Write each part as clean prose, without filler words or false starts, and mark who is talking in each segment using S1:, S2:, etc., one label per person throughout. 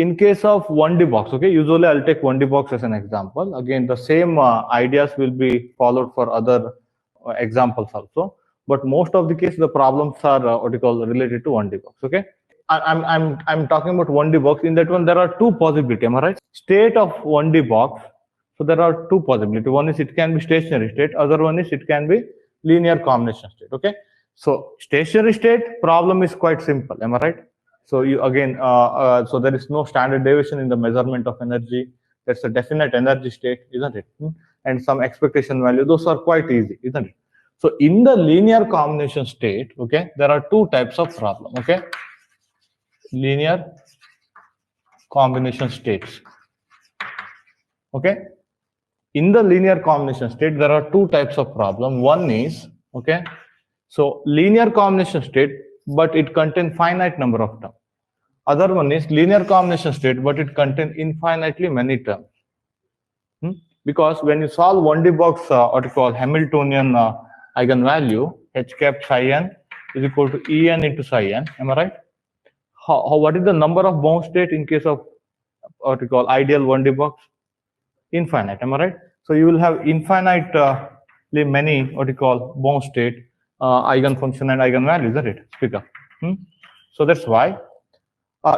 S1: in case of 1D box, okay, usually I'll take 1D box as an example. Again, the same ideas will be followed for other examples also. But most of the case, the problems are what you call related to 1D box. Okay, I'm talking about 1D box. In that one, there are two possibilities. Am I right? State of 1D box. So there are two possibilities. One is it can be stationary state. Other one is it can be linear combination state. Okay. So stationary state problem is quite simple. Am I right? So you again, so there is no standard deviation in the measurement of energy. That's a definite energy state, isn't it? And some expectation value. Those are quite easy, isn't it? So in the linear combination state, okay, there are two types of problem. Okay, linear combination states. Okay, in the linear combination state, there are two types of problem. One is, okay, so linear combination state, but it contains finite number of terms. Other one is linear combination state, but it contains infinitely many terms. Because when you solve 1D box, what you call Hamiltonian eigenvalue, h cap psi n is equal to En into psi n. Am I right? What is the number of bound state in case of what you call ideal 1D box? Infinite. Am I right? So you will have infinitely many what you call bound state eigenfunction and eigenvalues, isn't it? Speak up. So that's why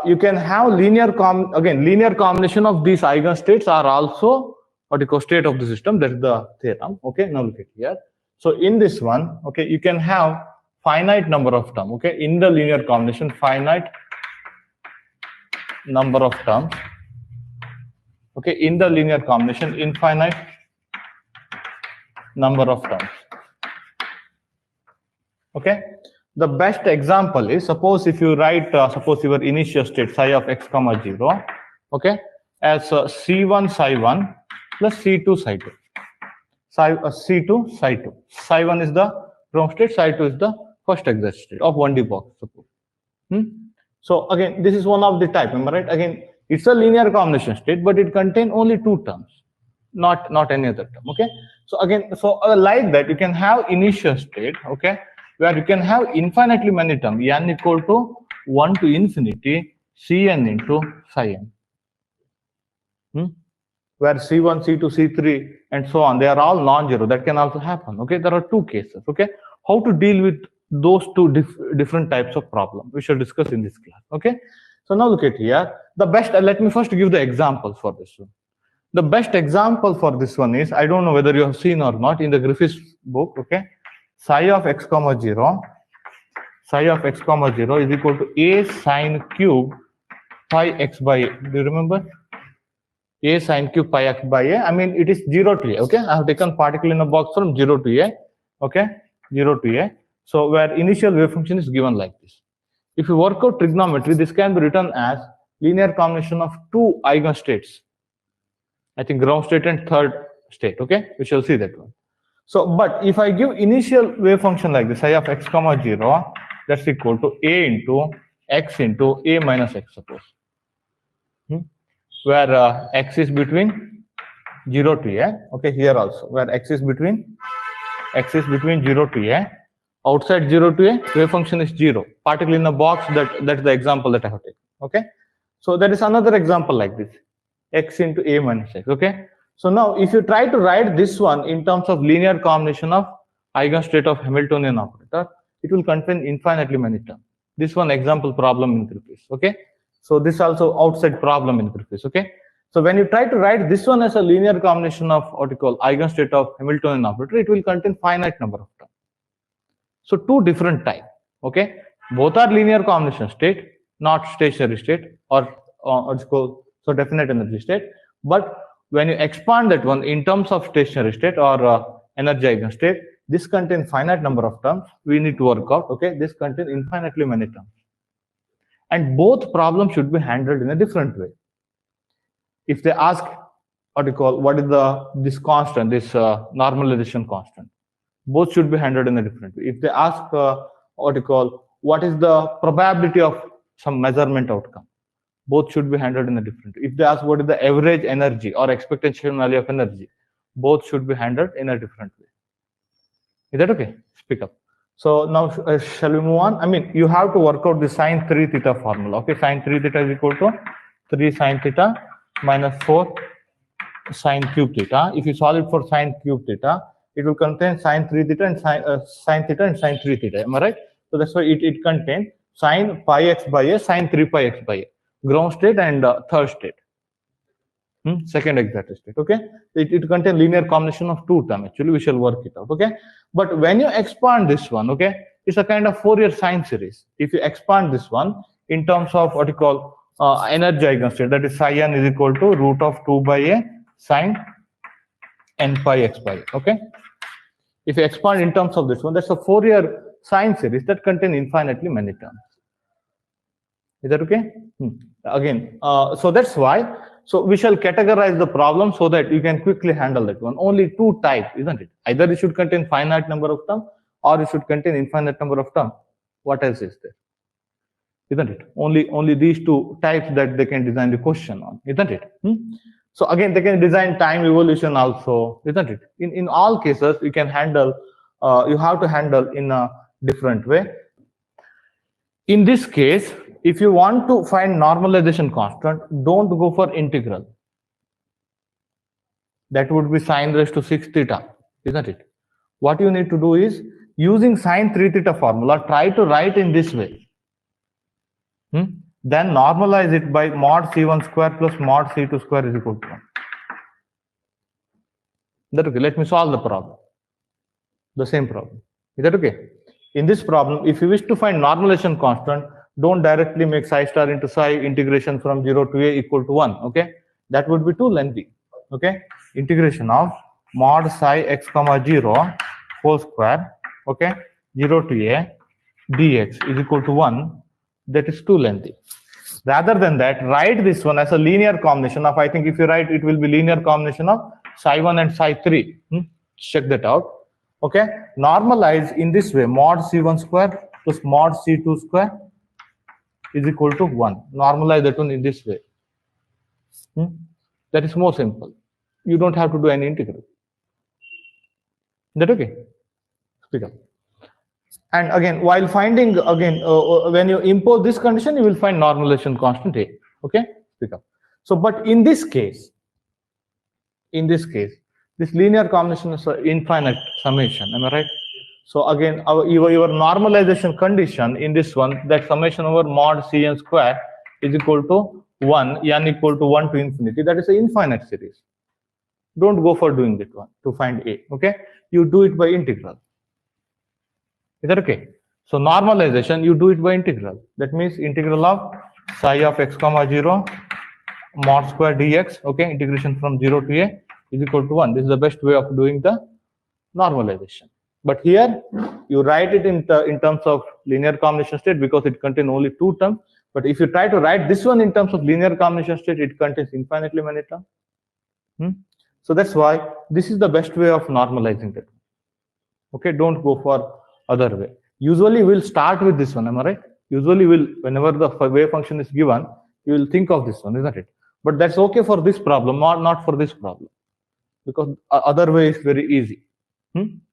S1: you can have linear combination of these eigenstates are also what you call state of the system. That is the theorem. Okay, now look at here. So in this one, okay, you can have finite number of terms. Okay, in the linear combination, finite number of terms. Okay, in the linear combination, infinite number of terms. Okay, the best example is, suppose if you write, suppose your initial state psi of x comma 0, okay, as c1 psi 1 plus c2 psi 2. C2 psi 2. Psi 1 is the ground state, psi 2 is the first exit state of 1D box, suppose. So again, this is one of the type, am I right? Again, it's a linear combination state, but it contains only two terms, not any other term. Okay. So again, so like that, you can have initial state, okay, where you can have infinitely many terms, n equal to 1 to infinity Cn into psi n. Where C1, C2, C3, and so on, they are all non-zero. That can also happen. Okay, there are two cases. Okay, how to deal with those two different types of problem we shall discuss in this class. Okay, so now look at here. The best. Let me first give the examples for this one. The best example for this one is, I don't know whether you have seen or not in the Griffith book. Okay, psi of x comma 0, psi of x comma 0 is equal to a sine cube pi x by a. Do you remember? A sine cube pi x by a. I mean, it is 0 to a. Okay, I have taken particle in a box from 0 to a. Okay, 0 to a. So where initial wave function is given like this. If you work out trigonometry, this can be written as linear combination of two eigenstates. I think ground state and third state. Okay, we shall see that one. So, but if I give initial wave function like this, psi of x comma 0, that's equal to a into x into a minus x, suppose. Where x is between 0 to a. Okay, here also where x is between 0 to a. Outside 0 to a, wave function is 0. Particle in a box, that's the example that I have taken. Okay, so there is another example like this, x into a minus x. Okay, so now if you try to write this one in terms of linear combination of eigenstate of Hamiltonian operator, it will contain infinitely many terms. This one example problem in Griffith. Okay, so this also outside problem in Griffith. Okay, so when you try to write this one as a linear combination of what you call eigenstate of Hamiltonian operator, it will contain finite number of terms. So two different type. Okay, both are linear combination state, not stationary state or it's called so definite energy state. But when you expand that one in terms of stationary state or energy eigenstate, this contains finite number of terms. We need to work out. Okay, this contains infinitely many terms, and both problems should be handled in a different way. If they ask what is this constant, this normalization constant, both should be handled in a different way. If they ask what is the probability of some measurement outcome, both should be handled in a different way. If they ask what is the average energy or expectation value of energy, both should be handled in a different way. Is that okay? Speak up. So now shall we move on? I mean, you have to work out the sine 3 theta formula. Okay, sine 3 theta is equal to 3 sine theta minus 4 sine cube theta. If you solve it for sine cube theta, it will contain sine 3 theta and sine theta and sine 3 theta. Am I right? So that's why it contains sine pi x by a, sine 3 pi x by a. Ground state and third state. Second exact state. Okay. It contains linear combination of two terms. Actually, we shall work it out. Okay. But when you expand this one, okay, it's a kind of Fourier sine series. If you expand this one in terms of what you call energy eigenstate, that is psi n is equal to root of 2 by a sine n pi x by a. Okay. If you expand in terms of this one, that's a Fourier sine series that contains infinitely many terms. Is that okay? Again, so that's why. So we shall categorize the problem so that you can quickly handle that one. Only two types, isn't it? Either it should contain finite number of terms or it should contain infinite number of terms. What else is there? Isn't it? Only these two types that they can design the question on, isn't it? So again, they can design time evolution also, isn't it? In all cases, you can handle, you have to handle in a different way. In this case, if you want to find normalization constant, don't go for integral. That would be sine raised to 6 theta, isn't it? What you need to do is, using sine 3 theta formula, try to write in this way. Then normalize it by mod c1 square plus mod c2 square is equal to 1. That okay? Let me solve the problem. The same problem. Is that okay? In this problem, if you wish to find normalization constant, don't directly make psi star into psi integration from 0 to a equal to 1. Okay, that would be too lengthy. Okay, integration of mod psi x comma 0 whole square, okay, 0 to a dx is equal to 1. That is too lengthy. Rather than that, write this one as a linear combination of, I think if you write, it will be linear combination of psi 1 and psi 3. Check that out. Okay, normalize in this way, mod c1 square plus mod c2 square is equal to 1. Normalize that one in this way. That is more simple. You don't have to do any integral. Is that okay? Speak up. And again, while finding, again, when you impose this condition, you will find normalization constant A. Okay? Speak up. So, but in this case, this linear combination is an infinite summation. Am I right? So again, your normalization condition in this one, that summation over mod cn square is equal to 1, n equal to 1 to infinity. That is an infinite series. Don't go for doing that one to find A. Okay? You do it by integral. Is that okay? So normalization, you do it by integral. That means integral of psi of x comma 0 mod square dx. Okay? Integration from 0 to A is equal to 1. This is the best way of doing the normalization. But here you write it in terms of linear combination state because it contains only two terms. But if you try to write this one in terms of linear combination state, it contains infinitely many terms. So that's why this is the best way of normalizing it. Okay, don't go for other way. Usually we'll start with this one, am I right? Usually whenever the wave function is given, you will think of this one, isn't it? But that's okay for this problem, not for this problem. Because other way is very easy.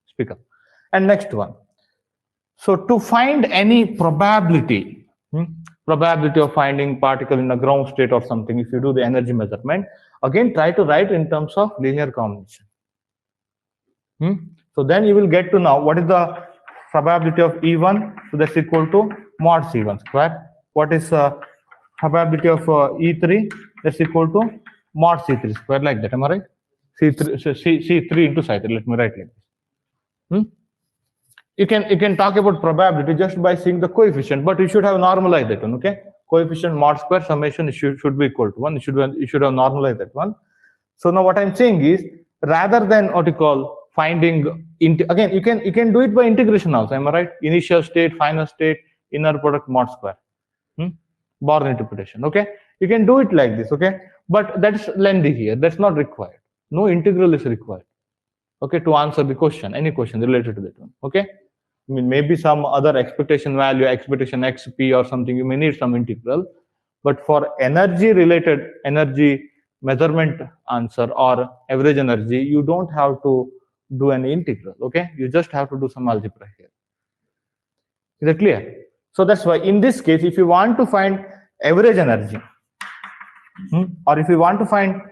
S1: Speak up. And next one. So to find any probability, probability of finding particle in a ground state or something, if you do the energy measurement, again try to write in terms of linear combination. So then you will get to know what is the probability of E1. So that's equal to mod C1 square. What is probability of E3? That's equal to mod C3 square, like that. Am I right? C3 into psi 3. Let me write like this. You can talk about probability just by seeing the coefficient, but you should have normalized that one. Okay, coefficient mod square summation should be equal to 1. You should have normalized that one. So now what I'm saying is, rather than what you call finding again, you can do it by integration also. Am I right? Initial state, final state, inner product mod square. Born interpretation. Okay, you can do it like this. Okay, but that's lengthy here. That's not required. No integral is required. Okay, to answer the question, any question related to that one. Okay, I mean maybe some other expectation value, expectation xp or something, you may need some integral, but for energy related, energy measurement answer or average energy, you don't have to do any integral. Okay, you just have to do some algebra here. Is that clear? So that's why in this case, if you want to find average energy, Or if you want to find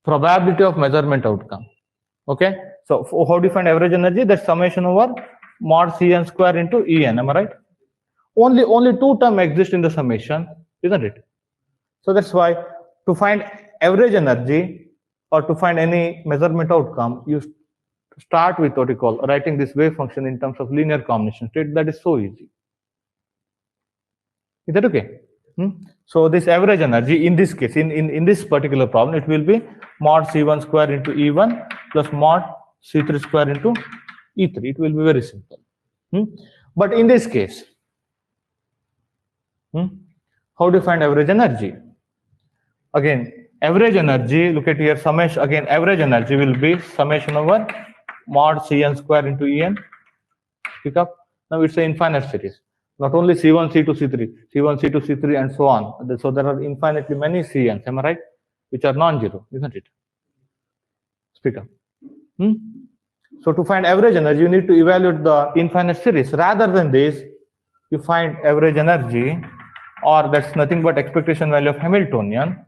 S1: probability of measurement outcome, okay, so how do you find average energy? That's summation over mod Cn square into En, am I right? Only two terms exist in the summation, isn't it? So that's why to find average energy or to find any measurement outcome, you start with what you call writing this wave function in terms of linear combination state. That is so easy. Is that okay? So this average energy in this case, in this particular problem, it will be mod C1 square into E1 plus mod C3 square into E3. It will be very simple. But in this case, how do you find average energy? Again, average energy, look at here, summation, again, average energy will be summation over mod Cn square into En. Pick up. Now it's an infinite series. Not only C1, C2, C3, C1, C2, C3, and so on. So there are infinitely many Cns, am I right? Which are non-zero, isn't it? Speak up. So to find average energy, you need to evaluate the infinite series. Rather than this, you find average energy, or that's nothing but expectation value of Hamiltonian.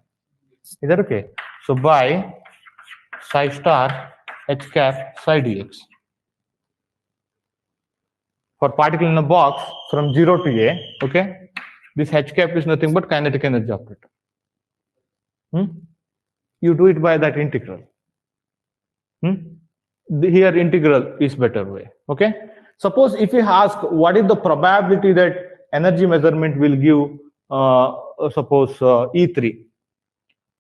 S1: Is that okay? So by psi star h cap psi dx. For particle in a box from 0 to A, okay, this h cap is nothing but kinetic energy operator. You do it by that integral. Here integral is better way, okay. Suppose if you ask what is the probability that energy measurement will give suppose E3,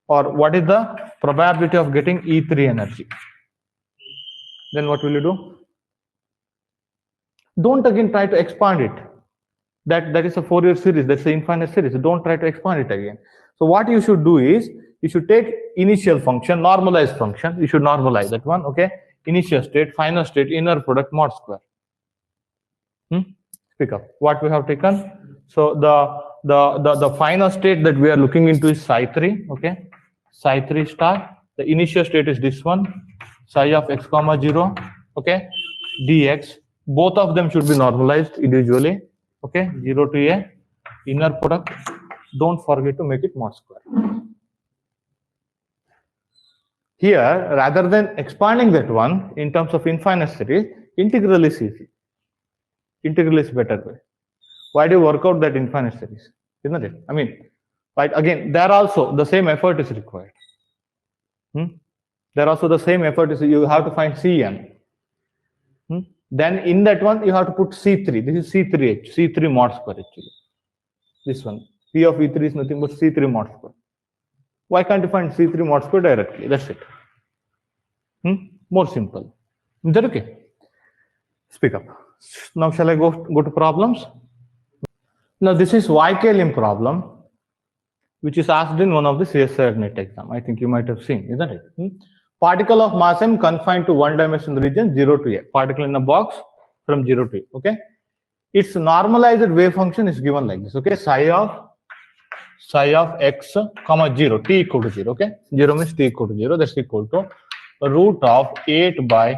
S1: or what is the probability of getting E3 energy, then what will you do? Don't again try to expand it. That is a Fourier series, that's the infinite series. Don't try to expand it again. So what you should do is, you should take initial function, normalized function, you should normalize that one, okay. Initial state, final state, inner product, mod square. Pick up what we have taken. So the final state that we are looking into is psi 3, okay. Psi 3 star. The initial state is this one, psi of x comma 0, okay, dx. Both of them should be normalized individually, okay. 0 to A, inner product. Don't forget to make it mod square. Here, rather than expanding that one in terms of infinite series, integral is easy. Integral is better way. Why do you work out that infinite series? Isn't it? I mean, right, again, there also the same effort is required. There also the same effort is, you have to find Cn. Then in that one, you have to put C3. This is C3H, C3 mod square actually. This one, P of E3 is nothing but C3 mod square. Why can't you find C3 mod square directly? That's it. More simple. Is that okay? Speak up. Now shall I go to problems? Now this is YK-lim problem, which is asked in one of the CSIR NET exam. I think you might have seen, isn't it? Particle of mass m confined to one-dimensional region 0 to A. Particle in a box from 0 to A. Okay. Its normalized wave function is given like this. Okay. Psi of x comma 0, t equal to 0. Okay. 0 means t equal to 0. That's equal to root of 8 by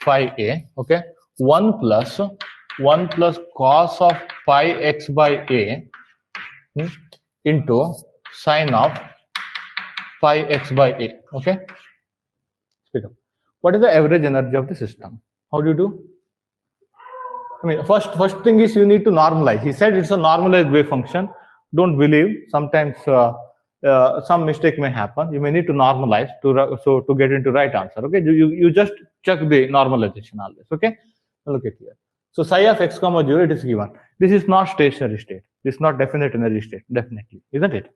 S1: phi a. Okay. 1 plus cos of pi x by a into sine of pi x by a. Okay. What is the average energy of the system? How do you do? I mean, first thing is you need to normalize. He said it's a normalized wave function. Don't believe. Sometimes some mistake may happen. You may need to normalize to get into right answer. Okay, you just check the normalization always. Okay, look at here. So psi of x comma 0, it is given. This is not stationary state. This is not definite energy state. Definitely, isn't it?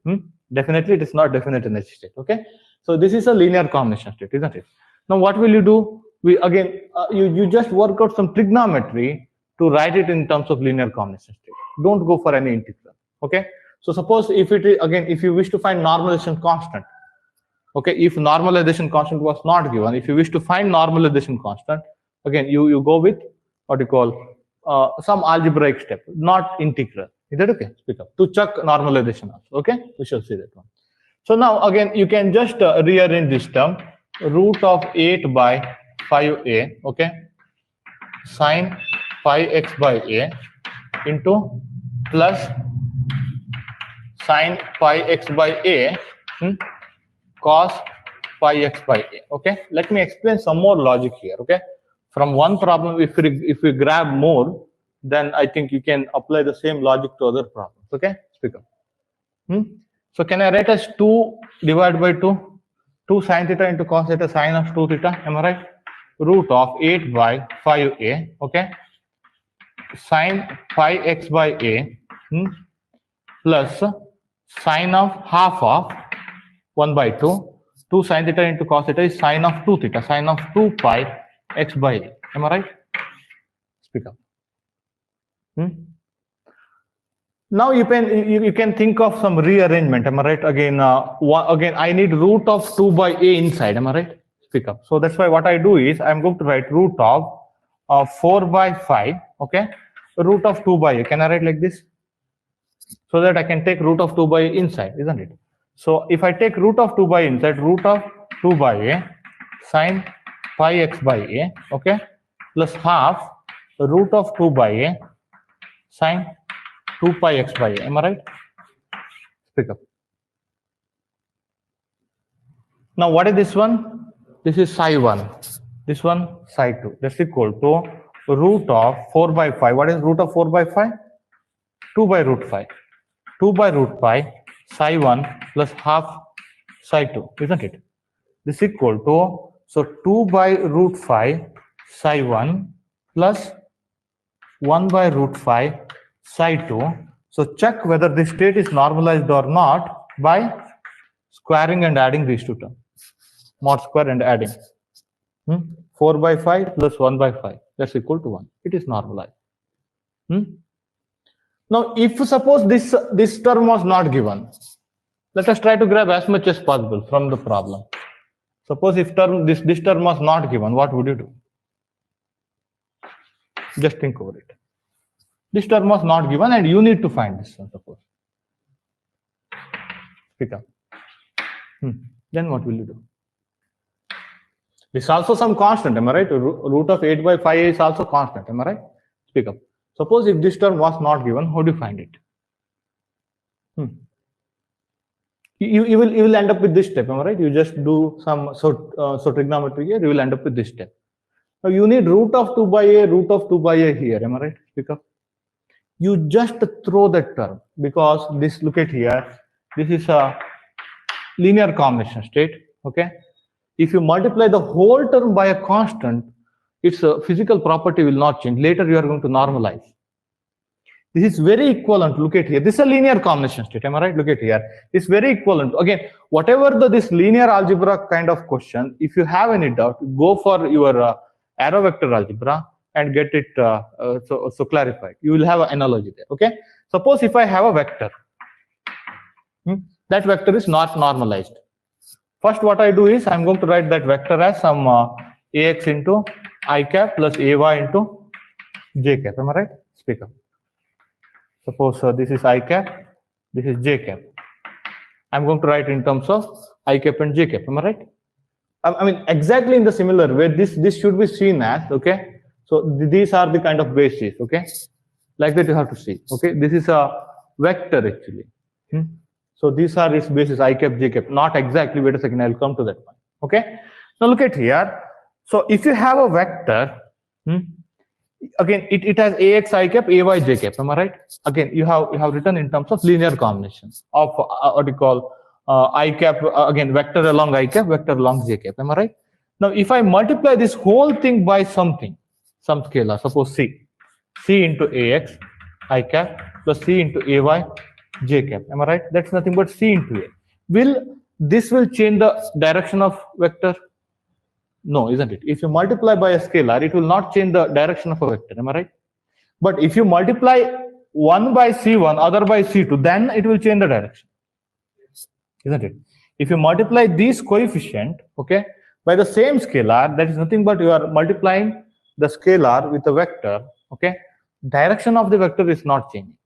S1: Definitely, it is not definite energy state. Okay, so this is a linear combination state, isn't it? Now, what will you do? We again, you just work out some trigonometry to write it in terms of linear combination state. Don't go for any integral. Okay. So suppose if it is again, if you wish to find normalization constant, okay, if normalization constant was not given, if you wish to find normalization constant, again you go with what you call some algebraic step, not integral. Is that okay? Speak up. To check normalization also. Okay, we shall see that one. So now again you can just rearrange this term, root of 8 by 5a, okay, sine pi x by a into plus sine pi x by a cos pi x by a. Okay, let me explain some more logic here. Okay, from one problem, if we grab more, then I think you can apply the same logic to other problems. Okay, speak up. So can I write as 2 divided by 2? 2 sin theta into cos theta sine of 2 theta. Am I right? Root of 8 by 5a. Okay, sine pi x by a plus sine of half of 1 by 2. 2 sin theta into cos theta is sine of 2 theta, sine of 2 pi x by a. Am I right? Speak up. Now you can think of some rearrangement. Am I right? Again, again I need root of 2 by a inside. Am I right? Speak up. So that's why what I do is I'm going to write root of 4 by 5. Okay, root of 2 by a. Can I write like this? So that I can take root of 2 by a inside, isn't it? So if I take root of 2 by inside, root of 2 by a sine pi x by a, okay, plus half root of 2 by a sine 2 pi x by a. Am I right? Pick up. Now what is this one? This is psi 1. This one psi 2. That's equal to root of 4 by 5. What is root of 4 by 5? 2 by root 5. 2 by root pi psi 1 plus half psi 2, isn't it? This is equal to, so 2 by root 5 psi 1 plus 1 by root 5 psi 2. So check whether this state is normalized or not by squaring and adding these two terms. Mod square and adding. 4 by 5 plus 1 by 5. That's equal to 1. It is normalized. Now, if suppose this term was not given, let us try to grab as much as possible from the problem. Suppose if this term was not given, what would you do? Just think over it. This term was not given and you need to find this one, suppose. Pick up. Then what will you do? This is also some constant, am I right? Root of 8 by 5 is also constant, am I right? Speak up. Suppose if this term was not given, how do you find it? You will end up with this step, am I right? You just do some trigonometry here, you will end up with this step. Now you need root of 2 by a, root of 2 by a here, am I right? Speak up. You just throw that term because this, look at here, this is a linear combination state, okay? If you multiply the whole term by a constant, its physical property will not change. Later you are going to normalize. This is very equivalent. Look at here. This is a linear combination state. Am I right? Look at here. It's very equivalent. Again, whatever this linear algebra kind of question, if you have any doubt, go for your arrow vector algebra and get it so clarified. You will have an analogy there. Okay. Suppose if I have a vector, that vector is not normalized. First, what I do is I'm going to write that vector as some ax into I cap plus ay into j cap. Am I right? Speak up. Suppose this is I cap, this is j cap. I'm going to write in terms of I cap and j cap. Am I right? I mean, exactly in the similar way, this should be seen as, okay? So these are the kind of bases, okay? Like that you have to see, okay? This is a vector actually. So these are its bases, I cap, j cap. Not exactly, wait a second, I'll come to that one, okay? Now look at here. So if you have a vector, again, it has ax I cap, ay j cap. Am I right? Again, you have written in terms of linear combinations of what you call I cap, again, vector along I cap, vector along j cap. Am I right? Now, if I multiply this whole thing by something, some scalar, suppose c into ax I cap plus c into ay j cap. Am I right? That's nothing but c into a. This will change the direction of vector? No, isn't it? If you multiply by a scalar, it will not change the direction of a vector. Am I right? But if you multiply one by c1, other by c2, then it will change the direction. Isn't it? If you multiply these coefficient, okay, by the same scalar, that is nothing but you are multiplying the scalar with a vector, okay, direction of the vector is not changing.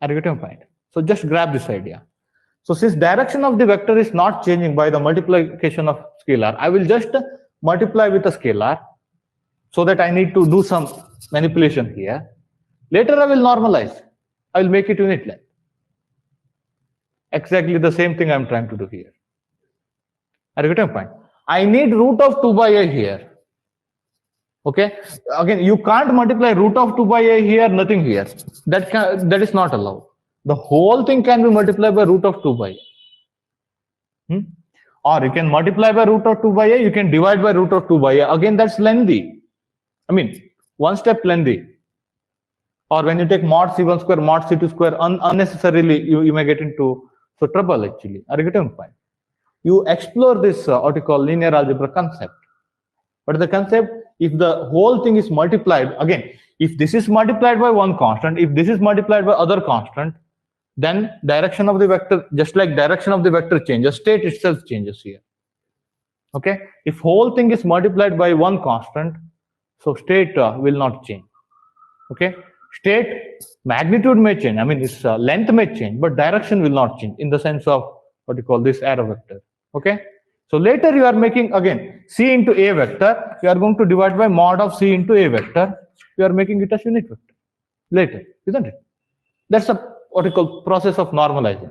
S1: Are you getting my point? So just grab this idea. So since direction of the vector is not changing by the multiplication of scalar, I will just multiply with a scalar so that I need to do some manipulation here. Later I will normalize. I will make it unit length. Exactly the same thing I'm trying to do here. Are you getting my point? I need root of 2 by a here. Okay. Again, you can't multiply root of 2 by a here, nothing here. That is not allowed. The whole thing can be multiplied by root of 2 by a. Or you can multiply by root of 2 by a, you can divide by root of 2 by a. Again, that's lengthy. I mean, one step lengthy. Or when you take mod c1 square, mod c2 square, unnecessarily you may get into trouble actually. Are you getting my point? You explore this what you call linear algebra concept. What is the concept? If the whole thing is multiplied, again, if this is multiplied by one constant, if this is multiplied by other constant, then direction of the vector, just like direction of the vector changes, state itself changes here. Okay, if whole thing is multiplied by one constant, so state will not change. Okay, state magnitude may change, I mean its length may change, but direction will not change in the sense of what you call this arrow vector. Okay, so later you are making again c into a vector, you are going to divide by mod of c into a vector, you are making it as unit vector later, isn't it? That's a what you call process of normalizing.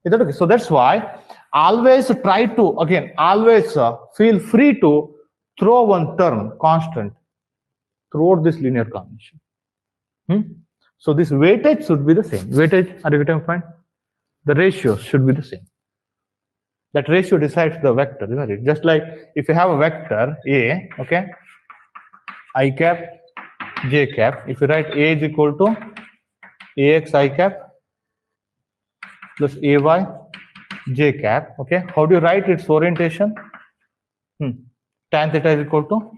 S1: Is that okay? So that's why always try to, again, always feel free to throw one term constant throughout this linear combination. So this weightage should be the same. Weightage, are you getting my point? The ratios should be the same. That ratio decides the vector, isn't it? Just like if you have a vector A, okay, I cap, j cap, if you write A is equal to ax I cap plus ay j cap, okay, how do you write its orientation? Tan theta is equal to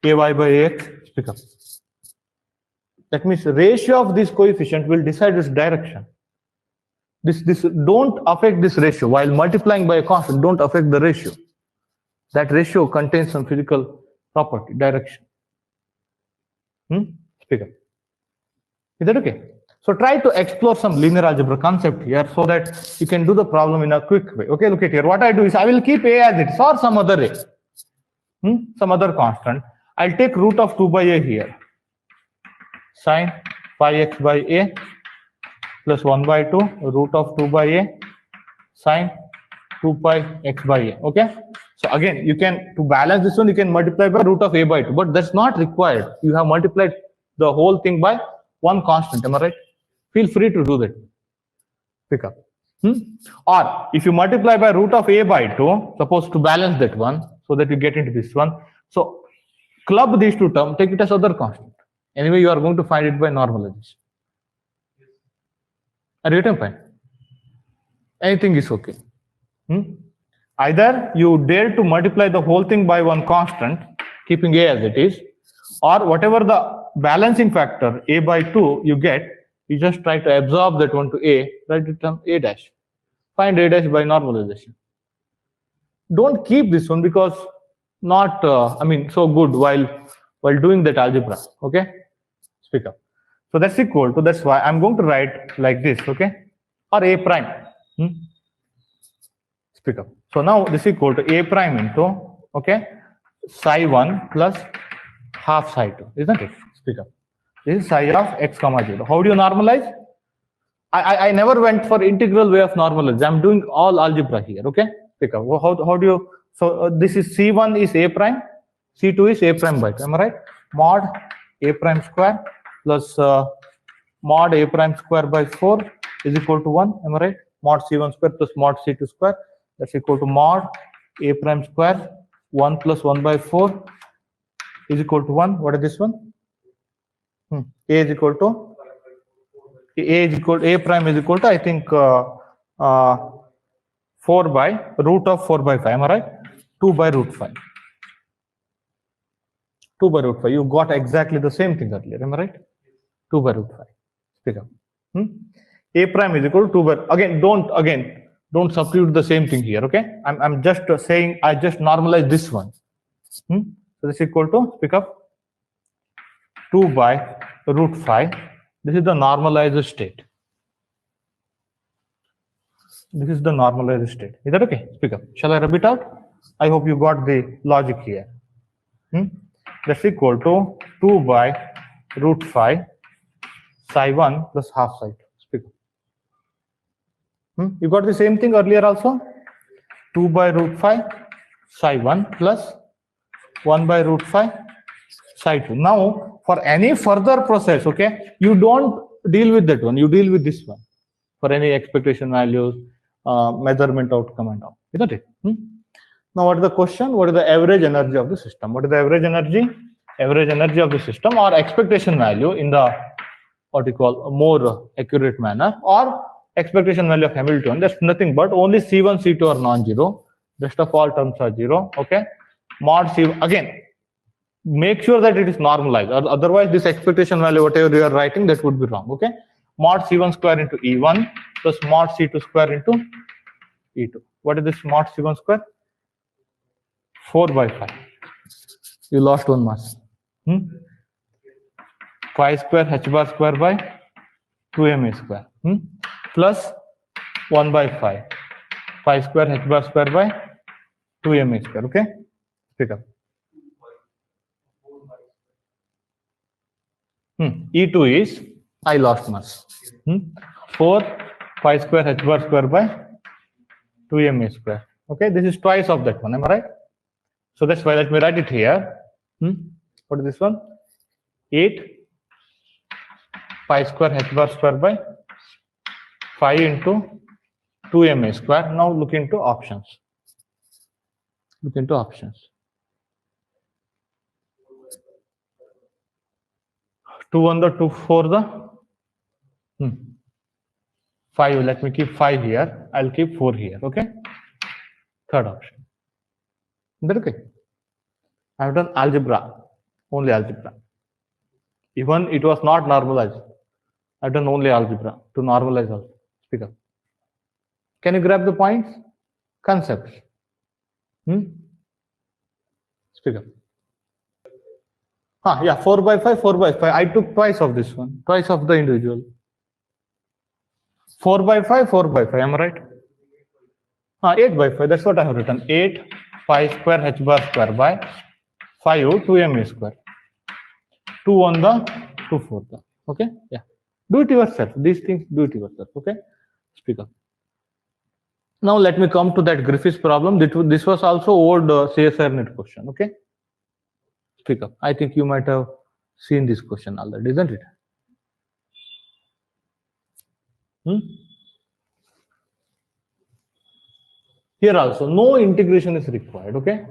S1: ay by ax, pick up. That means ratio of this coefficient will decide its direction. This don't affect this ratio while multiplying by a constant. Don't affect the ratio. That ratio contains some physical property, direction. Speak up. Is that okay? So try to explore some linear algebra concept here so that you can do the problem in a quick way. Okay, look at here. What I do is I will keep a as it is or some other a, some other constant. I'll take root of 2 by a here. Sine pi x by a plus 1 by 2 root of 2 by a sine 2 pi x by a. Okay. So again, you can, to balance this one, you can multiply by root of a by 2, but that's not required. You have multiplied the whole thing by one constant. Am I right? Feel free to do that. Pick up. Or if you multiply by root of a by 2, suppose to balance that one, so that you get into this one. So club these two terms, take it as other constant. Anyway, you are going to find it by normalization. Are you getting fine? Anything is okay. Either you dare to multiply the whole thing by one constant, keeping a as it is, or whatever the balancing factor a by 2 you get, you just try to absorb that one to a, write it term a dash. Find a dash by normalization. Don't keep this one because not, I mean, so good while doing that algebra. Okay, speak up. So that's equal to, that's why I'm going to write like this, okay, or a prime. Speak up. So now this is equal to a prime into, okay, psi 1 plus half psi 2, isn't it? Speak up. This is psi of x comma 0. How do you normalize? I never went for integral way of normalizing. I'm doing all algebra here, okay? Speak up. How do you, so this is c1 is a prime, c2 is a prime by 2, am I right? Mod a prime square plus mod a prime square by 4 is equal to 1, am I right? Mod c1 square plus mod c2 square, that's equal to mod a prime square 1 plus 1 by 4 is equal to 1. What is this one? A is equal to a prime is equal to, I think 4 by root of 4 by 5, am I right? 2 by root 5. 2 by root 5. You got exactly the same thing earlier, am I right? 2 by root 5. Speak up. A prime is equal to 2 by, don't substitute the same thing here, okay? I'm just saying, I just normalize this one. So this is equal to, speak up, 2 by root 5. This is the normalized state. This is the normalized state. Is that okay? Speak up. Shall I rub it out? I hope you got the logic here. That's equal to 2 by root 5 psi 1 plus half psi 2. Speak up. You got the same thing earlier also. 2 by root 5 psi 1 plus 1 by root 5 psi 2. Now, for any further process, okay, you don't deal with that one. You deal with this one for any expectation values, measurement outcome and all. Isn't it? Now, what is the question? What is the average energy of the system? What is the average energy? Average energy of the system or expectation value in the what you call a more accurate manner, or expectation value of Hamilton. That's nothing but only C1, C2 are non-zero. Rest of all terms are zero. Okay. Mod C again. Make sure that it is normalized. Otherwise, this expectation value, whatever you are writing, that would be wrong. Okay. Mod C1 square into E1 plus mod C2 square into E2. What is this mod C1 square? 4 by 5. You lost one mass. Pi square h bar square by 2ma square plus 1 by 5. Pi square h bar square by 2ma square. Okay. Pick up. E2 is I lost mass. 4 pi square h bar square by 2ma square. Okay, this is twice of that one. Am I right? So that's why let me write it here. What is this one? 8 pi square h bar square by 5 into 2ma square. Now look into options. Look into options. 2 on the 2 for the 5. Let me keep 5 here. I'll keep 4 here. Okay. Third option. Is that okay? I've done algebra, only algebra. Even it was not normalized. I've done only algebra to normalize also. Speak up. Can you grab the points? Concepts. Speak up. Yeah, 4 by 5, 4 by 5. I took twice of this one, twice of the individual. 4 by 5, 4 by 5. Am I right? 8 by 5. That's what I have written. 8 pi square h bar square by 5 2ma square. 2 on the 2 for the. Okay. Yeah. Do it yourself. These things, do it yourself. Okay. Speak up. Now let me come to that Griffith's problem. This was also old CSR net question. Okay. Speak up. I think you might have seen this question already, isn't it? Here also, no integration is required. Okay.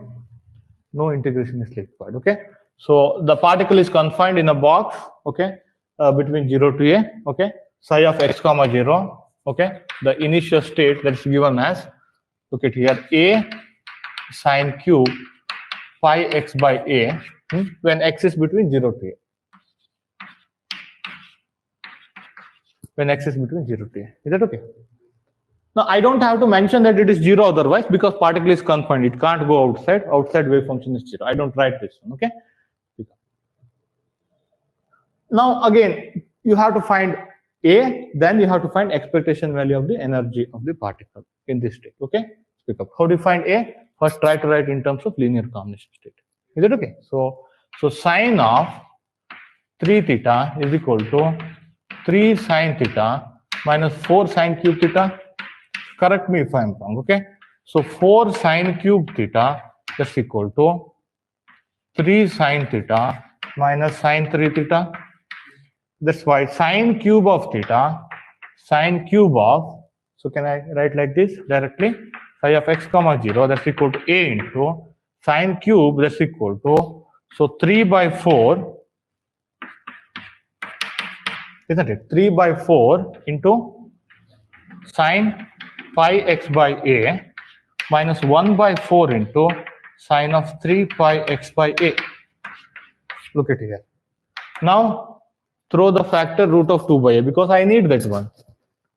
S1: No integration is required. Okay. So the particle is confined in a box. Okay. Between 0 to a. Okay. Psi of x comma 0. Okay. The initial state that is given as, look at here, a sine cube pi x by a when x is between 0 to a. When x is between 0 to a. Is that okay? Now I don't have to mention that it is 0 otherwise, because particle is confined. It can't go outside. Outside wave function is 0. I don't write this one. Okay. Now again, you have to find a, then you have to find expectation value of the energy of the particle in this state. Okay. Speak up. How do you find a? First try to write in terms of linear combination state. Is it okay? So sine of 3 theta is equal to 3 sine theta minus 4 sine cube theta. Correct me if I'm wrong. Okay. So 4 sine cube theta is equal to 3 sine theta minus sine 3 theta. That's why sine cube of theta, sine cube of, so can I write like this directly? Psi of x comma 0, that's equal to a into sine cube, that's equal to, so 3 by 4, isn't it? 3 by 4 into sine pi x by a minus 1 by 4 into sine of 3 pi x by a. Look at here. Now, throw the factor root of 2 by a, because I need that one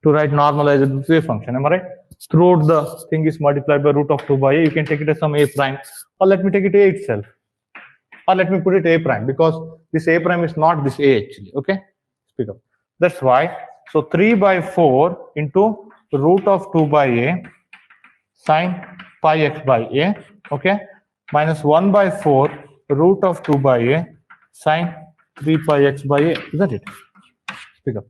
S1: to write normalized wave function. Am I right? Throughout the thing is multiplied by root of 2 by a. You can take it as some a prime, or let me take it a itself, or let me put it a prime, because this a prime is not this a actually. Okay. Speak up. That's why. So 3 by 4 into root of 2 by a sine pi x by a. Okay. Minus 1 by 4 root of 2 by a sine 3 pi x by a, isn't it? Pick up.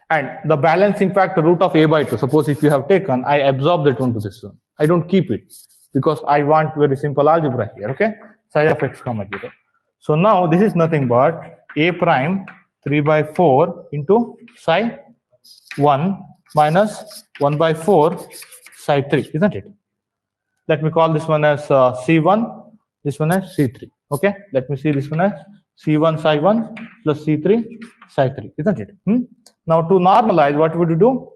S1: And the balancing factor root of a by 2, suppose if you have taken, I absorb that one to this one. I don't keep it because I want very simple algebra here, okay? Psi of x comma 0. So now this is nothing but a prime 3 by 4 into psi 1 minus 1 by 4 psi 3, isn't it? Let me call this one as C1, this one as C3, okay? Let me see this one as C1 psi 1 plus C3 psi 3, isn't it? Now to normalize, what would you do?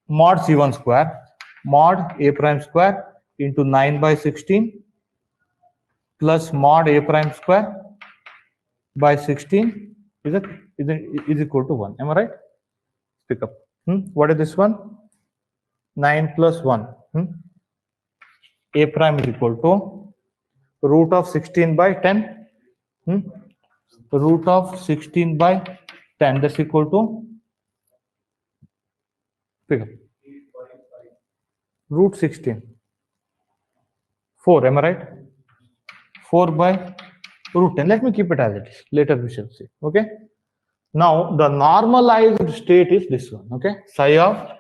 S1: Mod C1 square, mod A prime square into 9 by 16 plus mod A prime square by 16 is equal to 1. Am I right? Pick up. What is this one? 9 plus 1. A prime is equal to root of 16 by 10. Root of 16 by 10, that's equal to root 16. 4, am I right? 4 by root 10. Let me keep it as it is. Later we shall see. Okay. Now the normalized state is this one. Okay. Psi of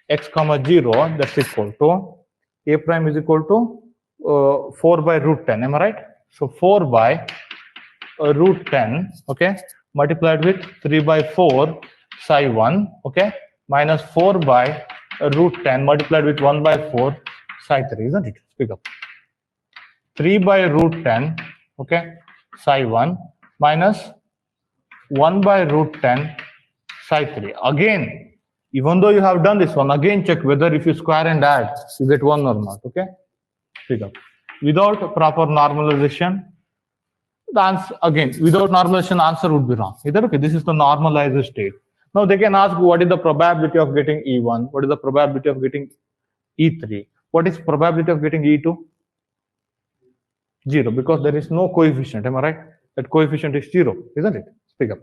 S1: x comma 0, that's equal to a prime is equal to 4 by root 10. Am I right? So 4 by root 10. Okay. Multiplied with 3 by 4 psi 1. Okay. Minus 4 by root 10 multiplied with 1 by 4 psi 3, isn't it? Speak up. 3 by root 10, okay, psi 1 minus 1 by root 10 psi 3. Again, even though you have done this one, again check whether if you square and add, you get 1 or not, okay? Speak up. Without proper normalization, the answer, again, without normalization, answer would be wrong. Either, okay, this is the normalized state. Now they can ask what is the probability of getting E1, what is the probability of getting E3, what is probability of getting E2? 0, because there is no coefficient, am I right? That coefficient is 0, isn't it? Speak up.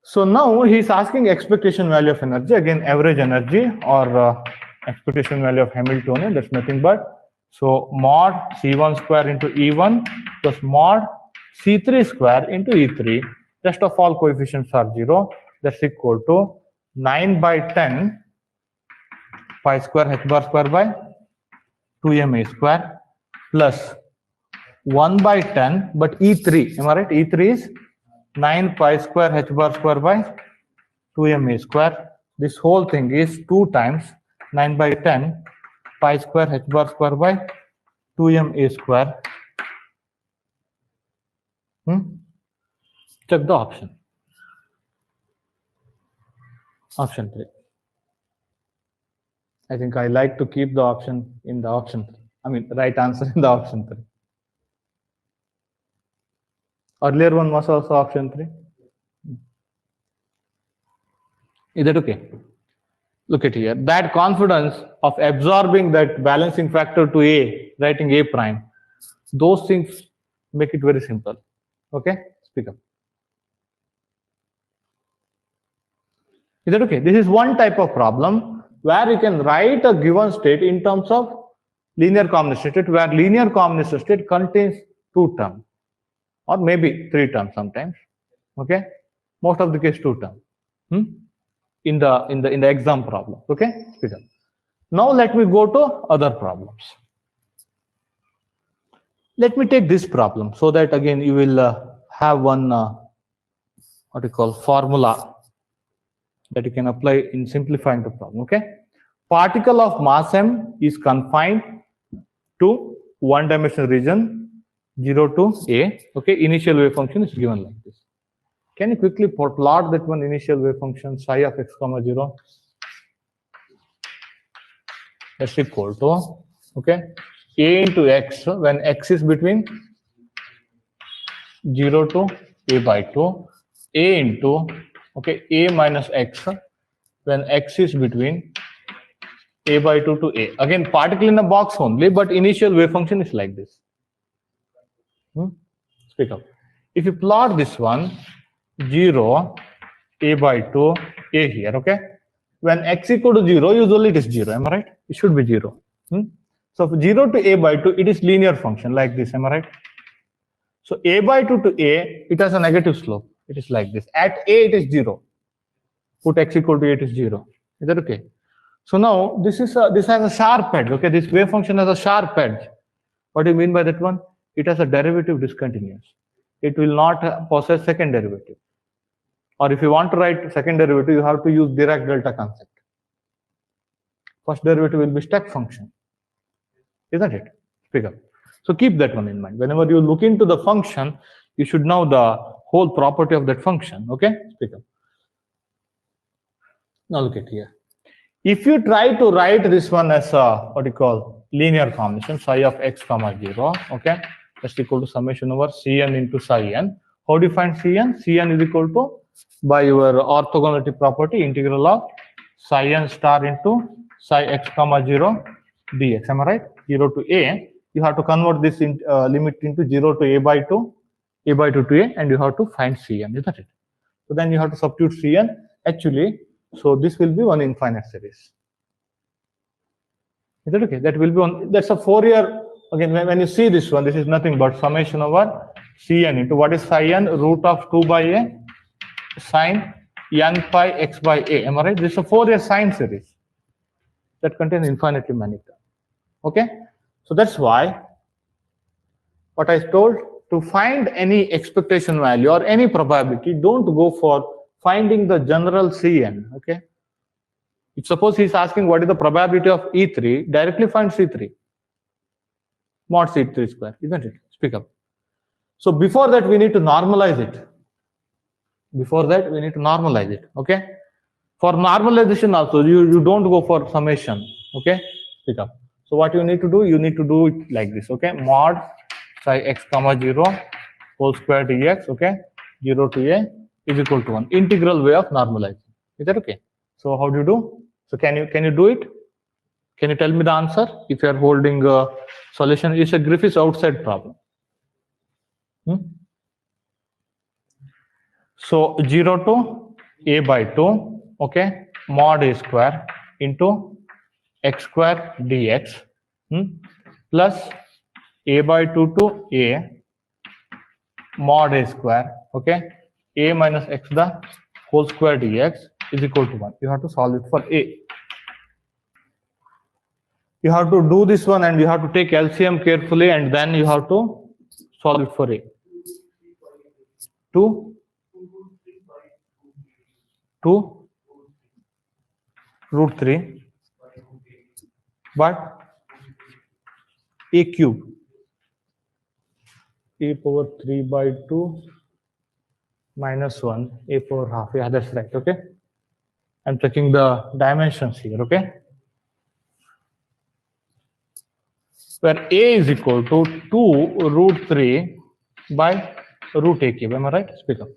S1: So now he is asking expectation value of energy, again average energy or expectation value of Hamiltonian, that's nothing but, so mod C1 square into E1 plus mod C3 square into E3, rest of all coefficients are 0, that's equal to 9 by 10 pi square h bar square by 2m a square plus 1 by 10, but E3, am I right? E3 is 9 pi square h bar square by 2m a square. This whole thing is 2 times 9 by 10 pi square h bar square by 2m a square. Check the option. Option 3. I think I like to keep the option in the option 3. I mean, right answer in the option 3. Earlier one was also option 3. Is that okay? Look at here. That confidence of absorbing that balancing factor to A, writing A prime, those things make it very simple. Okay? Speak up. Is that okay? This is one type of problem where you can write a given state in terms of linear combination state, where linear combination state contains 2 terms or maybe 3 terms sometimes. Okay? Most of the case 2 terms. In the exam problem. Okay? Speak up. Now let me go to other problems. Let me take this problem so that again you will have one what you call formula that you can apply in simplifying the problem. Okay? Particle of mass m is confined to one-dimensional region 0 to A. Okay? Initial wave function is given like this. Can you quickly plot that one initial wave function psi of x comma 0? That's equal to, okay, A into x when x is between 0 to A by 2, A into, okay, A minus x when x is between A by 2 to A. Again, particle in a box only, but initial wave function is like this. Speak up. If you plot this one, 0, A by 2, A here, okay? When x equal to 0, usually it is 0, am I right? It should be 0. So from 0 to A by 2, it is linear function like this, am I right? So A by 2 to A, it has a negative slope. It is like this. At A, it is 0. put x equal to 8 is 0. Is that okay? So now this has a sharp edge. Okay, this wave function has a sharp edge. What do you mean by that one? It has a derivative discontinuous. It will not possess second derivative. Or if you want to write second derivative, you have to use Dirac delta concept. First derivative will be step function, isn't it? Pick up. So keep that one in mind. Whenever you look into the function, you should know the whole property of that function. Okay, pick up. Now look at here. If you try to write this one as a what you call linear combination, psi of x comma 0, okay, that's equal to summation over Cn into psi n. How do you find Cn? Cn is equal to, by your orthogonality property, integral of psi n star into psi x comma 0 dx. Am I right? 0 to a. You have to convert this limit into 0 to a by 2 to a, and you have to find Cn, isn't it? So then you have to substitute Cn. Actually, so this will be one infinite series. Is that okay? That will be one. That's a Fourier. Again, when you see this one, this is nothing but summation over Cn into what is psi n, root of 2 by a sine n pi x by a. Am I right? This is a Fourier sine series that contains infinitely many terms. Okay, so that's why what I told, to find any expectation value or any probability, don't go for finding the general Cn. Okay, if suppose he's asking what is the probability of E3, directly find C3 mod C3 square, isn't it? Speak up. So before that we need to normalize it. Okay, for normalization also you don't go for summation. Okay, pick up. So what you need to do, it like this. Okay, mod psi x comma 0 whole square dx. Okay, 0 to a is equal to 1. Integral way of normalizing. Is that okay? So how do you do? So can you do it? Can you tell me the answer? If you are holding a solution, it's a Griffith's outside problem. So 0 to a by 2, okay, mod a square into x square dx plus a by 2 to a mod a square, okay, a minus x the whole square dx is equal to 1. You have to solve it for a. You have to do this one and you have to take LCM carefully, and then you have to solve it for a. 2 root 3 but a cube, a power 3 by 2 minus 1 a power half. Yeah, that's right. Okay, I'm checking the dimensions here. Okay, where a is equal to 2 root 3 by root a cube. Am I right? Speak up.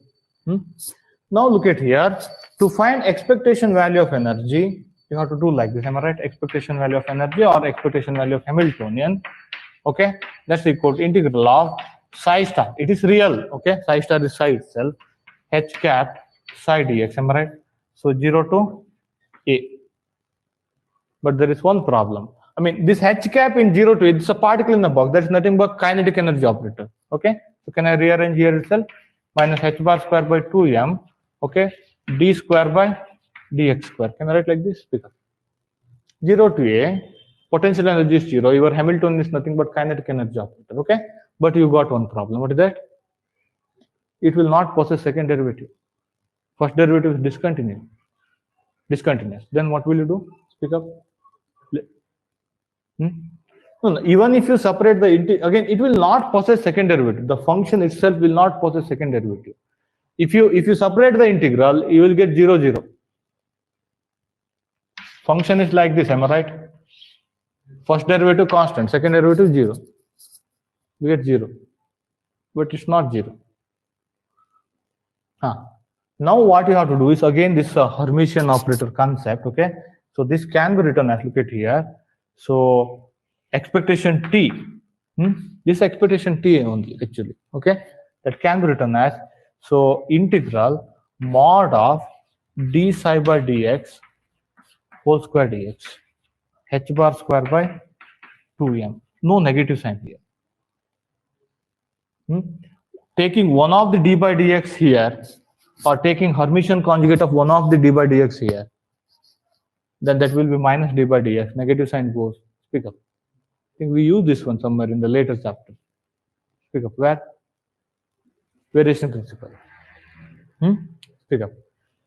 S1: Now look at here. To find expectation value of energy, you have to do like this. Am I right? Expectation value of energy or expectation value of Hamiltonian. Okay, that's equal to integral of psi star. It is real. Okay, psi star is psi itself. H cap psi dx. Am I right? So 0 to a. But there is one problem. I mean, this H cap in 0 to a, it's a particle in the box. That is nothing but kinetic energy operator. Okay, so can I rearrange here itself? Minus h bar square by 2m. Okay, d square by dx square. Can I write like this? Because 0 to a, potential energy is 0. Your Hamiltonian is nothing but kinetic energy operator. Okay, but you got one problem. What is that? It will not possess second derivative. First derivative is discontinuous. Then what will you do? Speak up. No, even if you separate the again, it will not possess second derivative. The function itself will not possess second derivative. If you separate the integral, you will get 0, 0. Function is like this. Am I right? First derivative constant, second derivative 0. We get 0, but it's not 0. Now what you have to do is again this Hermitian operator concept. Okay, so this can be written as, look at here. So expectation t, this expectation t only actually. Okay, that can be written as, so integral mod of d psi by dx whole square dx h bar square by 2m. No negative sign here. Taking one of the d by dx here, or taking Hermitian conjugate of one of the d by dx here, then that will be minus d by dx. Negative sign goes. Speak up. I think we use this one somewhere in the later chapter. Speak up. Where? Variation principle. Speak up.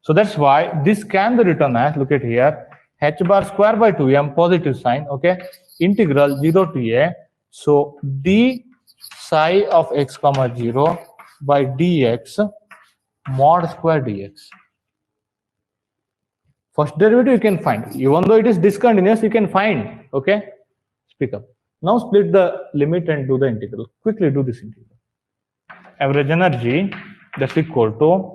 S1: So that's why this can be written as, look at here, h bar square by 2m, positive sign, okay, integral 0 to a. So d psi of x comma 0 by dx mod square dx. First derivative you can find. Even though it is discontinuous, you can find, okay? Speak up. Now split the limit and do the integral. Quickly do this integral. Average energy, that's equal to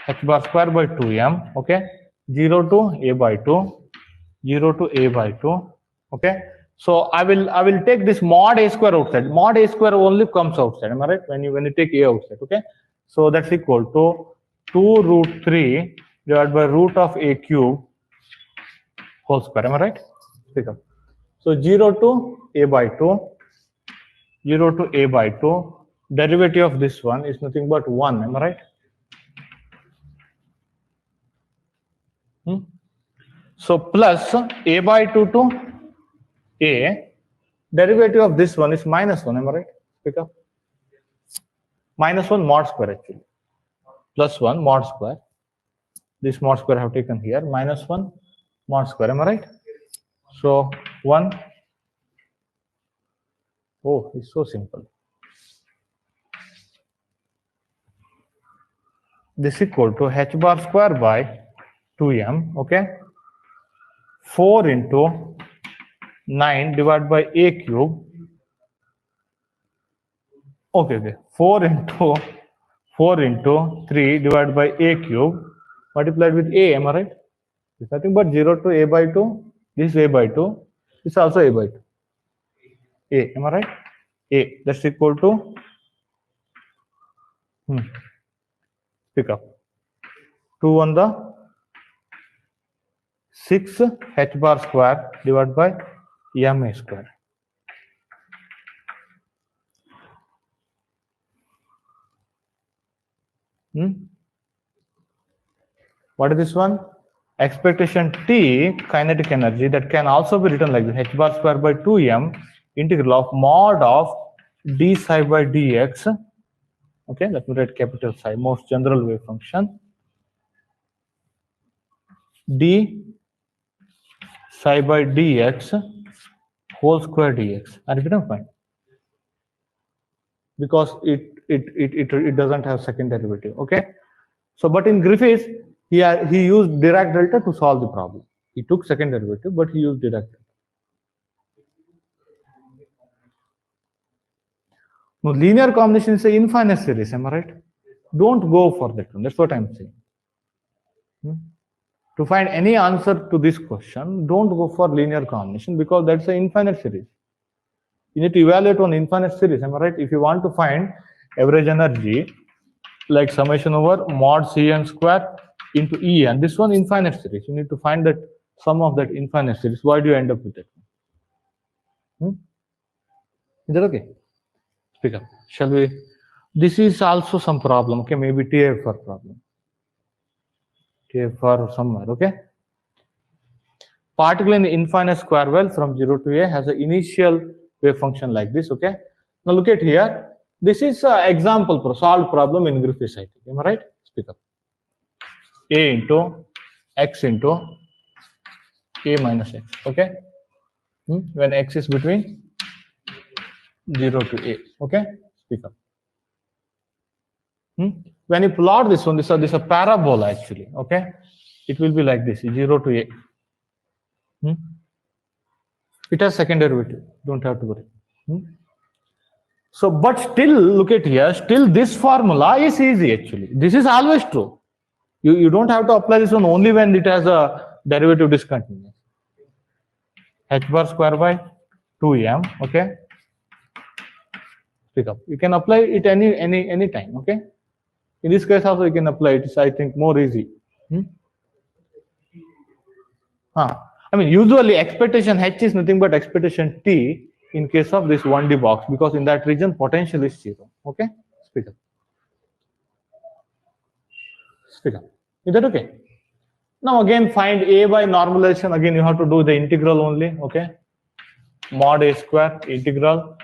S1: h bar square by 2m, okay, 0 to a by 2, 0 to a by 2, okay. So I will take this mod a square outside. Mod a square only comes outside, am I right? When you take a outside, okay. So that's equal to 2 root 3 divided by root of a cube whole square, am I right? Pick up. So 0 to a by 2, 0 to a by 2. Derivative of this one is nothing but 1, am I right? So plus a by 2 to a, derivative of this one is minus 1, am I right? Pick up. Minus 1 mod square actually. Plus 1 mod square. This mod square I have taken here. Minus 1 mod square, am I right? So 1. Oh, it's so simple. This equal to h bar square by 2m, okay? 4 into 9 divided by a cube. Okay. 4 into 3 divided by a cube multiplied with a, am I right? It's nothing but 0 to a by 2. This is a by 2. This is also a by 2. A, am I right? A, that's equal to pick up 2 on the 6 h bar square divided by m a square. What is this one? Expectation T, kinetic energy, that can also be written like this, h bar square by 2m integral of mod of d psi by dx. Okay, let me write capital psi, most general wave function, d psi by dx whole square dx. Are you getting fine? Because it doesn't have second derivative. Okay, so but in Griffith he used Dirac delta to solve the problem. He took second derivative, but he used Dirac delta. No, linear combination is an infinite series, am I right? Don't go for that one. That's what I'm saying. To find any answer to this question, don't go for linear combination because that's an infinite series. You need to evaluate on infinite series, am I right? If you want to find average energy, like summation over mod Cn square into En, this one infinite series. You need to find that sum of that infinite series. Why do you end up with it? Is that okay? Speak up. Shall we? This is also some problem. Okay, maybe TFR problem. TFR somewhere. Okay. Particle in the infinite square well from 0 to a has an initial wave function like this. Okay. Now look at here. This is an example solved problem in Griffith, I think. Am I right? Speak up. A into x into a minus x. Okay. When x is between 0 to a. Okay. Speak up. When you plot this one, this is a parabola actually. Okay. It will be like this, 0 to a. It has second derivative. Don't have to worry. So, but still, look at here. Still, this formula is easy actually. This is always true. You don't have to apply this one only when it has a derivative discontinuous. H bar square by 2m. Okay. Pick up. You can apply it any time. Okay. In this case also you can apply it. It's, I think, more easy. I mean, usually expectation H is nothing but expectation T in case of this 1D box, because in that region potential is 0. Okay, speak up. Speak up. Is that okay? Now again find a by normalization. Again you have to do the integral only. Okay. Mod a square integral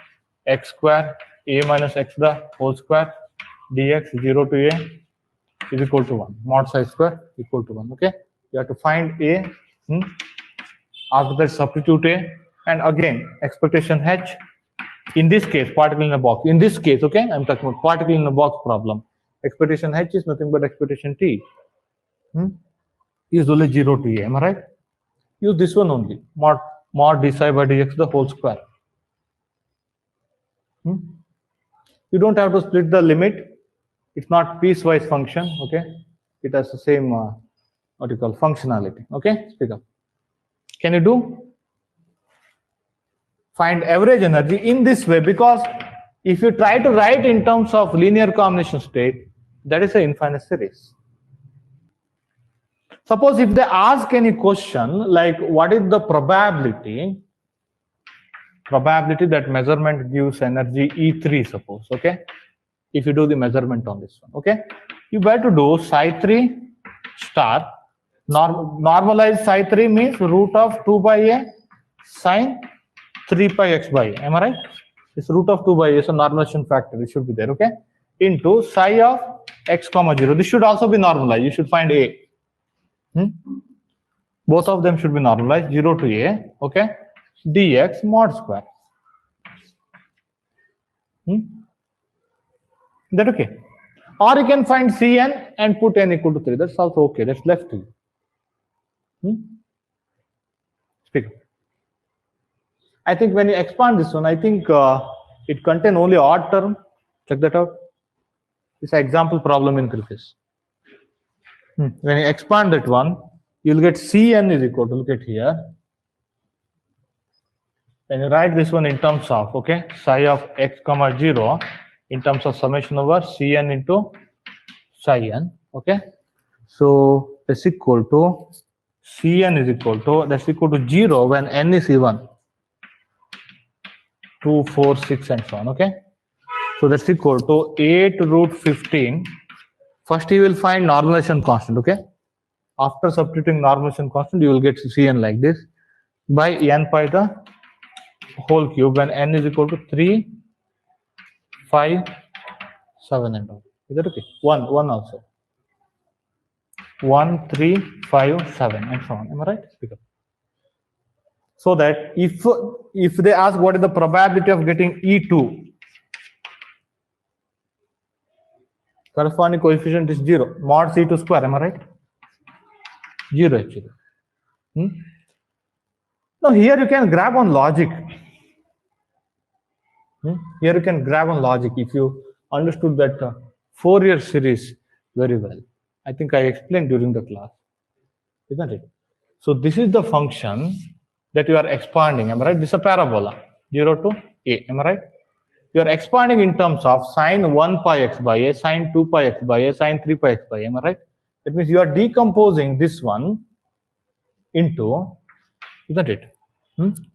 S1: x square a minus x the whole square dx 0 to a is equal to 1. Mod psi square equal to 1. Okay. You have to find a. After that substitute a, and again expectation h. In this case particle in a box. In this case, okay, I'm talking about particle in a box problem. Expectation h is nothing but expectation t. Is only 0 to a. Am I right? Use this one only. Mod d psi by dx the whole square. You don't have to split the limit. It's not piecewise function. Okay, it has the same what you call functionality. Okay, speak up. Can you do? Find average energy in this way, because if you try to write in terms of linear combination state, that is an infinite series. Suppose if they ask any question like what is the probability that measurement gives energy E3, suppose, okay? If you do the measurement on this one, okay? You better do psi 3 star. Normalized psi 3 means root of 2 by a sine 3 pi x by a. Am I right? This root of 2 by a is a normalization factor. It should be there, okay? Into psi of x comma 0. This should also be normalized. You should find a. Both of them should be normalized. 0 to a, okay? Dx mod square. That okay? Or you can find Cn and put n equal to 3. That's also okay. That's left to you. Speak. I think when you expand this one, I think it contains only odd term. Check that out. It's an example problem in Griffith. When you expand that one, you'll get Cn is equal to, look at here. When you write this one in terms of, okay, psi of x comma 0 in terms of summation over Cn into psi n, okay? So that's equal to Cn is equal to, that's equal to 0 when n is even. 2, 4, 6 and so on, okay? So that's equal to 8 root 15. First you will find normalization constant, okay? After substituting normalization constant, you will get Cn like this by n pi the whole cube when n is equal to 3, 5, 7 and all. Is that okay? 1 also. 1, 3, 5, 7 and so on. Am I right? Speak up. So that if they ask what is the probability of getting E2, corresponding coefficient is 0. Mod C2 square, am I right? 0 actually. Now here you can grab on logic. Here you can grab on logic if you understood that Fourier series very well. I think I explained during the class, isn't it? So this is the function that you are expanding, am I right? This is a parabola, 0 to a, am I right? You are expanding in terms of sine 1 pi x by a, sine 2 pi x by a, sine 3 pi x by a, am I right? That means you are decomposing this one into, isn't it?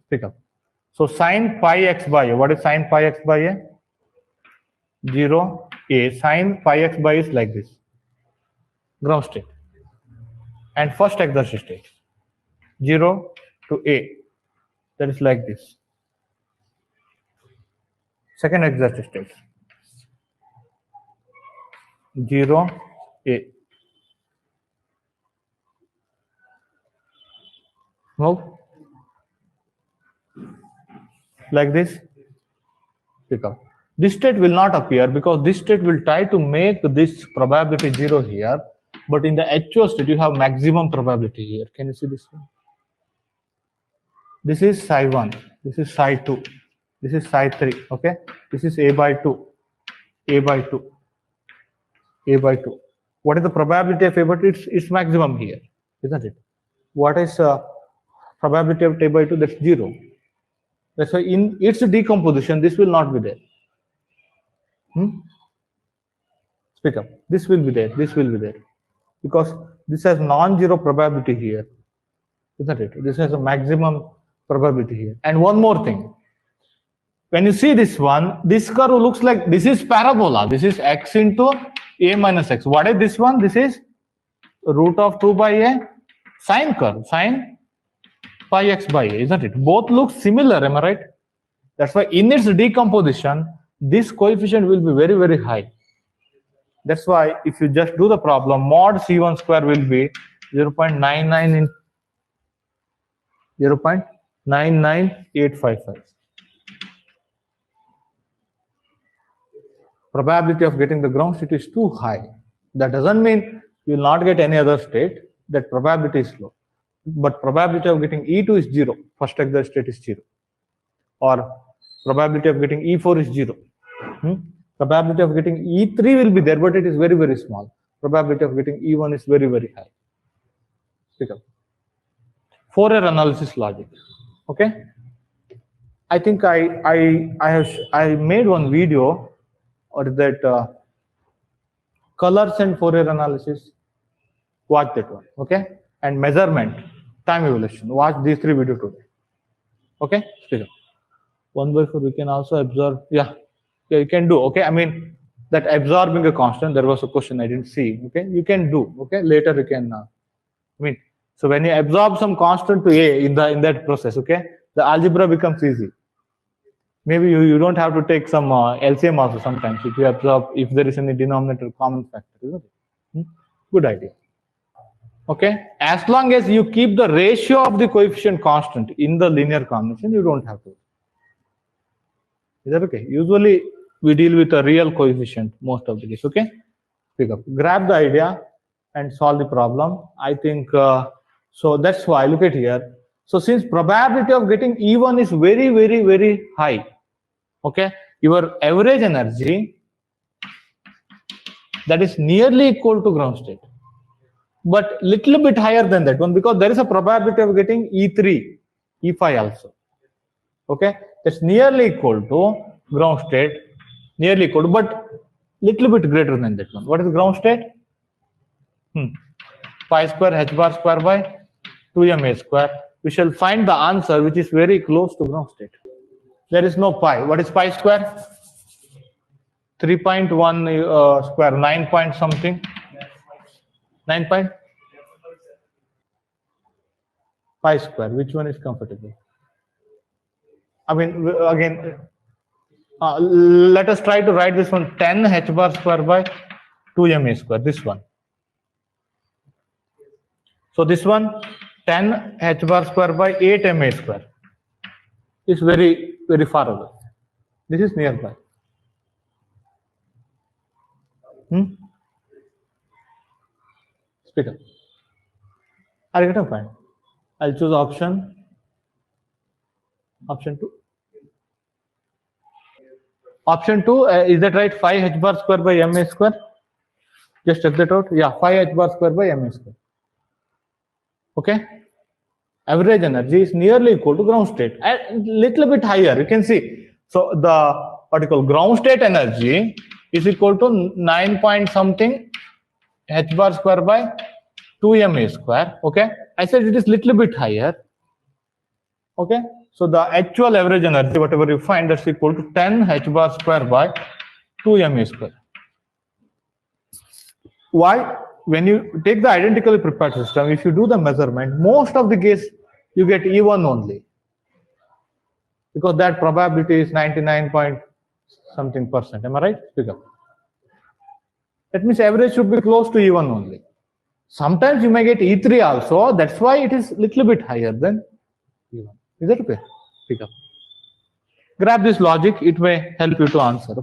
S1: Pick up. So sine pi x by a, what is sine pi x by a? 0, a, sine pi x by is like this, ground state. And first exercise state, 0 to a, that is like this. Second exercise state, 0, a. Move. Like this. Pick up. This state will not appear because this state will try to make this probability 0 here, but in the actual state you have maximum probability here. Can you see this one? This is psi 1, this is psi 2, this is psi 3, okay? This is a by 2, a by 2, a by 2. What is the probability of a by 2? It's maximum here, isn't it? What is probability of a by 2? That's 0. That's why in its decomposition, this will not be there. Speak up. This will be there, this will be there. Because this has non-zero probability here, isn't it? This has a maximum probability here. And one more thing. When you see this one, this curve looks like this is parabola. This is x into a minus x. What is this one? This is root of 2 by a sine curve, sine pi x by a, isn't it? Both look similar, am I right? That's why in its decomposition, this coefficient will be very, very high. That's why if you just do the problem, mod C1 square will be 0.99 in 0.99855. Probability of getting the ground state is too high. That doesn't mean you will not get any other state. That probability is low. But probability of getting E2 is 0. First exit state is 0. Or probability of getting E4 is 0. Probability of getting E3 will be there, but it is very, very small. Probability of getting E1 is very, very high. Pick up. Fourier analysis logic. Okay. I think I made one video, or that colors and Fourier analysis. Watch that one. Okay. And measurement, time evolution. Watch these 3 videos today. Okay. Pick up. 1/4 we can also observe. Yeah, you can do. Okay, I mean that absorbing a constant. There was a question I didn't see. Okay, you can do. Okay, later you can. I mean, so when you absorb some constant to a in that process, okay, the algebra becomes easy. Maybe you don't have to take some LCM also sometimes if you absorb, if there is any denominator common factor, isn't it? Good idea. Okay, as long as you keep the ratio of the coefficient constant in the linear combination, you don't have to. Is that okay? Usually we deal with a real coefficient most of the case. Okay, pick up, grab the idea and solve the problem. I think so. That's why look at here. So since probability of getting E1 is very, very, very high, okay, your average energy that is nearly equal to ground state, but little bit higher than that one, because there is a probability of getting E3, E5 also. Okay, that's nearly equal to ground state, nearly equal to, but little bit greater than that one. What is ground state? Pi square h bar square by 2ma square. We shall find the answer which is very close to ground state. There is no pi. What is pi square? 3.1 square, 9 point something. 9 point? Pi square. Which one is comfortable? I mean, again, let us try to write this one, 10 h bar square by 2ma square, this one. So this one, 10 h bar square by 8ma square is very, very far away. This is nearby. Speak up. Are you going to find? I'll choose option 2. Option 2, is that right? 5 h bar square by ma square. Just check that out. Yeah, 5 h bar square by ma square. Okay. Average energy is nearly equal to ground state. A little bit higher. You can see. So the particle ground state energy is equal to 9 point something h bar square by 2ma square. Okay. I said it is little bit higher. Okay. So the actual average energy, whatever you find, that's equal to 10 h bar square by 2ma square. Why? When you take the identically prepared system, if you do the measurement, most of the case you get E1 only, because that probability is 99 point something %. Am I right? Pick up. That means average should be close to E1 only. Sometimes you may get E3 also. That's why it is little bit higher than E1. Is that okay? Pick up. Grab this logic. It may help you to answer. Okay?